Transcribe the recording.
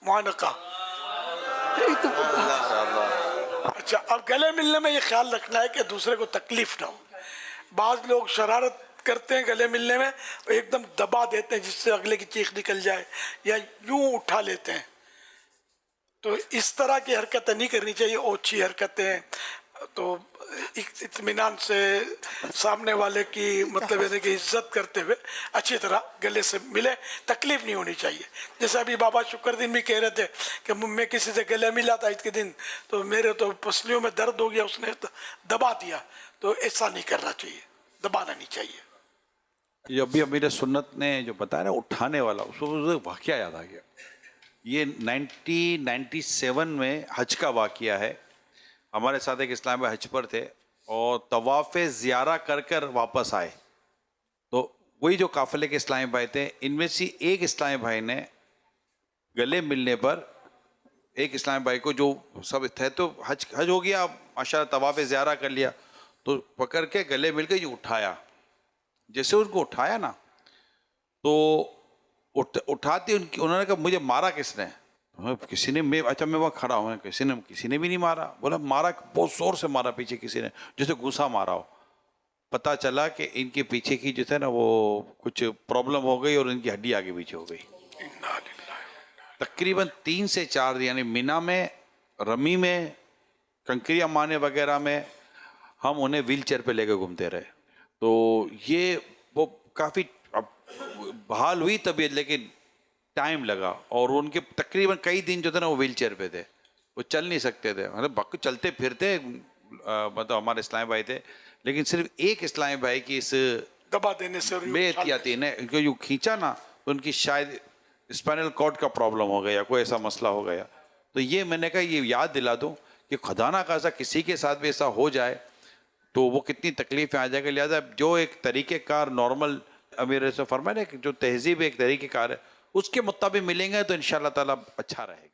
معانقہ. اچھا، اب گلے ملنے میں یہ خیال رکھنا ہے کہ دوسرے کو تکلیف نہ ہو. بعض لوگ شرارت کرتے ہیں گلے ملنے میں، ایک دم دبا دیتے ہیں جس سے اگلے کی چیخ نکل جائے، یا یوں اٹھا لیتے ہیں. تو اس طرح کی حرکتیں نہیں کرنی چاہیے، اوچھی حرکتیں. تو اطمینان سے سامنے والے کی مطلب ہے کہ عزت کرتے ہوئے اچھی طرح گلے سے ملے، تکلیف نہیں ہونی چاہیے. جیسے ابھی بابا شکر دین بھی کہہ رہے تھے کہ میں کسی سے گلے ملا تھا عید کے دن تو میرے تو پسلیوں میں درد ہو گیا، اس نے دبا دیا. تو ایسا نہیں کرنا چاہیے، دبانا نہیں چاہیے. یہ ابھی امیر سنت نے جو بتایا نا اٹھانے والا، اس کو واقعہ یاد آ گیا. یہ 1997 میں حج کا واقعہ ہے. ہمارے ساتھ ایک اسلام بھائی حج پر تھے اور طواف زیارہ کر کر واپس آئے. تو وہی جو قافلے کے اسلامی بھائی تھے، ان میں سے ایک اسلامی بھائی نے گلے ملنے پر ایک اسلامی بھائی کو، جو سب تھے تو حج ہو گیا ماشاءاللہ، طواف زیارہ کر لیا، تو پکڑ کے گلے مل کے جو اٹھایا. جیسے ان کو اٹھایا نا تو اٹھاتے انہوں نے کہا مجھے مارا کس نے؟ کسی نے، اچھا میں وہاں کھڑا ہوں، کسی نے بھی نہیں مارا. بولا مارا، بہت زور سے مارا پیچھے کسی نے، جیسے گھوسا مارا ہو. پتا چلا کہ ان کے پیچھے کی جو تھا نا وہ کچھ پرابلم ہو گئی اور ان کی ہڈی آگے پیچھے ہو گئی. تقریباً 3 سے 4 دن، یعنی مینا میں، رمی میں، کنکریاں مانے وغیرہ میں ہم انہیں ویل چیئر پہ لے کے گھومتے رہے. تو یہ وہ کافی بحال ہوئی طبیعت، لیکن ٹائم لگا. اور ان کے تقریباً کئی دن جو تھے نا وہ ویل چیئر پہ تھے، وہ چل نہیں سکتے تھے. مطلب چلتے پھرتے، مطلب ہمارے اسلامی بھائی تھے، لیکن صرف ایک اسلامی بھائی کی اس دبا دینے سے بے احتیاطی نے جو کھینچا نا، تو ان کی شاید اسپائنل کارڈ کا پرابلم ہو گیا، کوئی ایسا مسئلہ ہو گیا. تو یہ میں نے کہا یہ یاد دلا دوں کہ خدا نہ خاصا کسی کے ساتھ بھی ایسا ہو جائے تو وہ کتنی تکلیف میں آ جائے گا. لہٰذا جو ایک طریقہ کار نارمل امیر سے فرمائے نا، جو تہذیب ایک طریقہ کار ہے، اس کے مطابق ملیں گے تو انشاءاللہ تعالیٰ اچھا رہے گا.